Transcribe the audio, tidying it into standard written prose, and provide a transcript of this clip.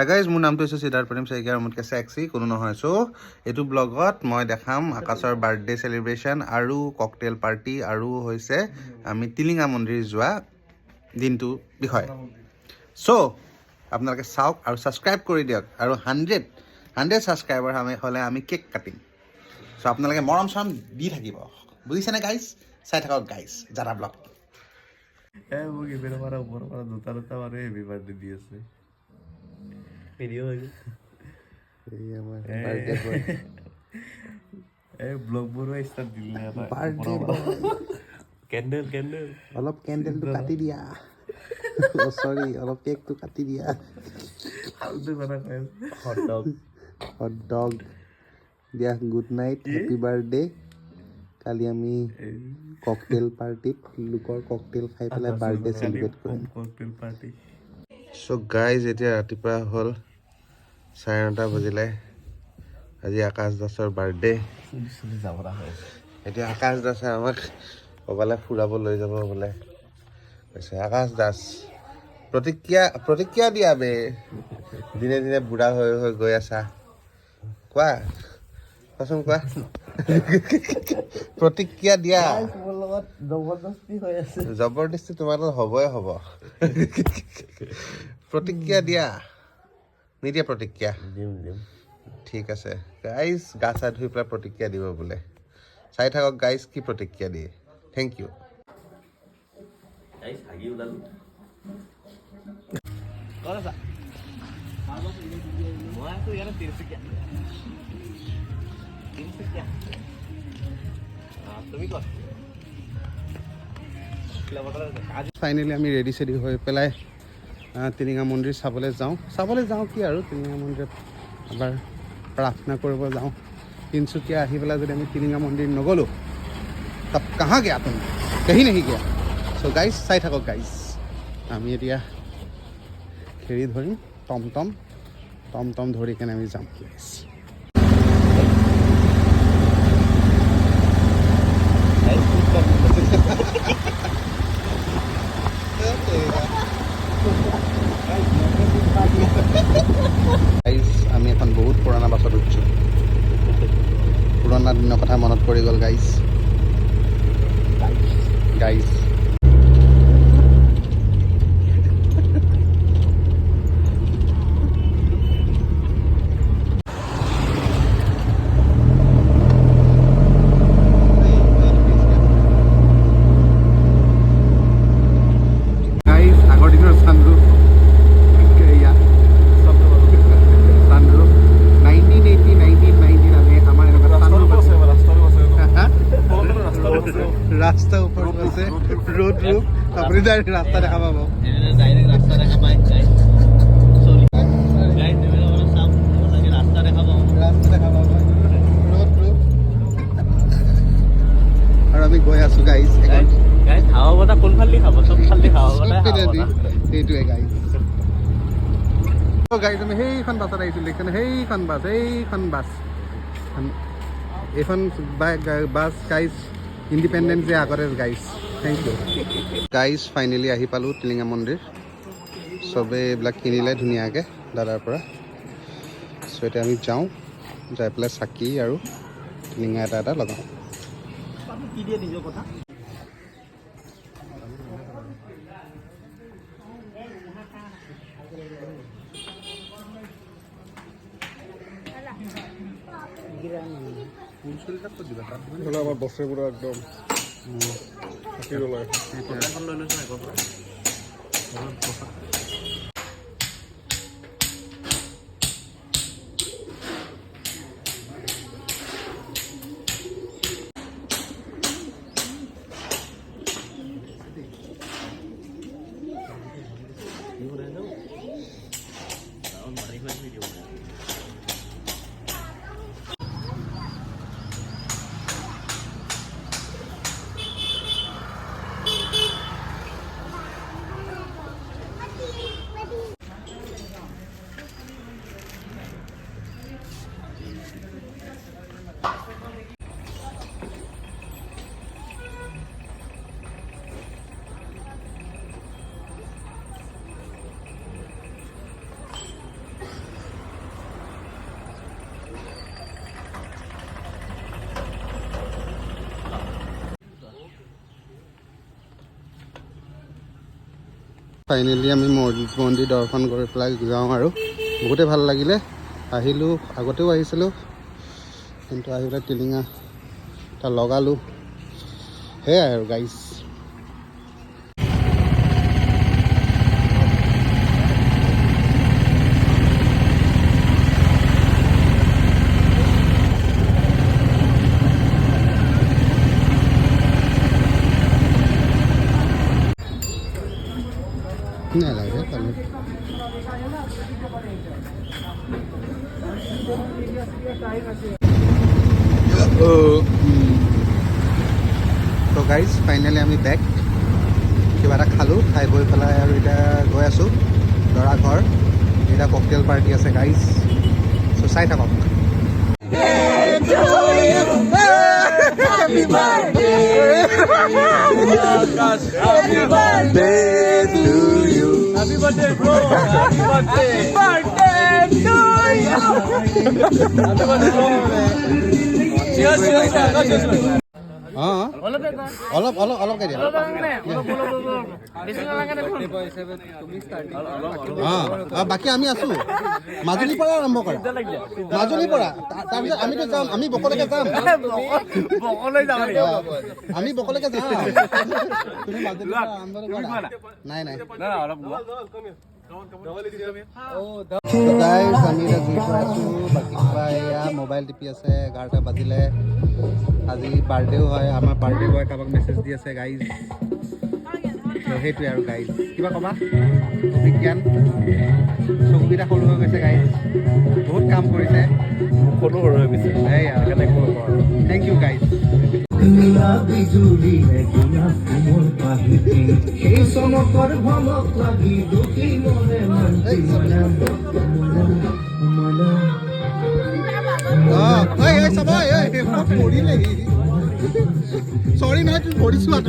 Hi guys, মোৰ নামটো হৈছে সিদ্ধাৰ্থ প্ৰেম শইকীয়া আৰু মোতকৈ চেক্সি কোনো নহয়। চ' এইটো ব্লগত মই দেখাম আকাশৰ বাৰ্থডে চেলিব্ৰেশ্যন আৰু ককটেইল পাৰ্টি আৰু হৈছে আমি টিলিঙা মন্দিৰ যোৱা দিনটো বিষয়ে। চ' আপোনালোকে চাওক আৰু ছাবস্ক্ৰাইব কৰি দিয়ক আৰু 100 ছাবস্ক্ৰাইবাৰ হ'লে আমি কেক কাটিম। চ' আপোনালোকে মৰম চৰম দি থাকিব, বুজিছেনে গাইজ? চাই থাকক গাইজ জাৰা ব্লগ। মোক ইপিনৰ পৰা ওপৰৰ পৰা দুটা মানুহে হেপী বাৰ্থডে দি আছে। ভিডিঅ' হৈ গ'ল। এই ব্লগবোৰো ষ্টাৰ্ট দিলে কেণ্ডেল অলপ কেণ্ডেলটো কাটি দিয়া। চৰি, অলপ কেকটো কাটি দিয়া। হট ডগ দিয়া। Good night, happy birthday. কালি আমি ককটেইল পাৰ্টিত লোকৰ ককটেইল খাই পেলাই বাৰ্থডে চেলিব্ৰেট কৰিম। Cocktail party. চ' গাইজ, এতিয়া ৰাতিপুৱা হ'ল 9:30 বাজিলে। আজি আকাশ দাসৰ বাৰ্থডে। এতিয়া আকাশ দাসে আমাক ক'বালৈ ফুৰাব লৈ যাব বোলে কৈছে। আকাশ দাস, প্ৰতিক্ৰিয়া দিয়া বে। দিনে দিনে বুঢ়া হৈ হৈ গৈ আছা, কোৱাচোন কোৱা। প্ৰতিক্ৰিয়া দিয়া। মোৰ লগত জবৰদস্তি হৈ আছে। জবৰদস্তি তোমাৰ লগত হ'বই হ'ব। প্ৰতিক্ৰিয়া দিয়া। নিদিয়া প্ৰতিক্ৰিয়া? দিম। ঠিক আছে গাইজ, গা চা ধুই পেলাই প্ৰতিক্ৰিয়া দিব বোলে। চাই থাকক গাইজ কি প্ৰতিক্ৰিয়া দিয়ে। Thank you. ফাইনেলি আমি ৰেডি চেডি হৈ পেলাই টিলিঙা মন্দিৰ চাবলৈ যাওঁ কি আৰু টিলিঙা মন্দিৰত এবাৰ প্ৰাৰ্থনা কৰিব যাওঁ। তিনিচুকীয়া আহি পেলাই যদি আমি টিলিঙা মন্দিৰ নগ'লোঁ তব কাহা গয়া তুমি, কহি নাহি গয়া। চ' গাইজ চাই থাকক গাইজ। আমি এতিয়া খেৰি ধৰিম, টমটম ধৰি কেনে আমি যাম। আমি এখন বহুত পুৰণা বাছত উঠিছোঁ। পুৰণা দিনৰ কথা মনত পৰি গ'ল গাইজ। আগৰ দিনৰ চানৰুফ 1990 আমি আমাৰ এনেকুৱা ৰাস্তাৰ ওপৰত আছে ৰোড ৰূপ। আপুনি ৰাস্তা দেখা পাব। আৰু আমি গৈ আছো গাইজ। সেইটোৱে গাইজ। গাইজ আমি সেইখন বাছত আহিছিলোঁ, দেখিছেনে? সেইখন বাছ এইখন বাছ গাইজ ইণ্ডিপেণ্ডেঞ্চ ডে আগতে guys. Thank you guys. Finally আহি পালোঁ টিলিঙা মন্দিৰ। চবেই এইবিলাক কিনিলে ধুনীয়াকৈ দাদাৰ পৰা। চ' এতিয়া আমি যাই পেলাই চাকি আৰু টিলিঙা এটা লগাওঁ। আমাৰ বছৰে পুৰা একদম ফাইনেলি আমি মন্দিৰ দৰ্শন কৰি পেলাই যাওঁ আৰু বহুতেই ভাল লাগিলে আহিলোঁ আগতেও আহিছিলোঁ কিন্তু আহি পেলাই টিলিঙা এটা লগালোঁ সেয়াই আৰু গাইজ নালাগে তাহলে তো গাইজ ফাইনেলি আমি বেক কিবা এটা খালোঁ খাই বৈ পেলাই আৰু এতিয়া গৈ আছোঁ দৰা ঘৰ এতিয়া ককটেল পাৰ্টি আছে গাইজ চ' চাই থাকক Happy birthday! Happy birthday to you! Happy birthday, bro! Happy birthday! Happy birthday to you! Happy birthday, bro! Cheers, cheers, cheers! অঁ অলপ অলপ অলপ কৈ দিয়া অঁ বাকী আমি আছোঁ মাজুলীৰ পৰা আৰম্ভ কৰা মাজুলীৰ পৰা তাৰপিছত আমিতো যাম আমি বকলৈকে যাম আমি বকলৈকে যাম তুমি মাজুলীৰ পৰা আৰম্ভ কৰা নাই নাই গাইজ আমি এতিয়া জুই পৰা আছোঁ বাকী কিবা এয়া মোবাইল টিপি আছে 11টা বাজিলে আজি বাৰ্থডেও হয় আমাৰ বাৰ্থডে বয় কাৰোবাক মেছেজ দি আছে গাইজ সেইটোৱে আৰু গাইজ কিবা ক'বা বিজ্ঞান চকুকেইটা সৰু হৈ গৈছে গাইজ বহুত কাম কৰিছে সৰু সৰু হৈ গৈছে থেংক ইউ গাইজ বিজুলী সেই চমকৰ ভমক লাগি দুখী মনে চৰি নহয় তুমি পৰিছোৱা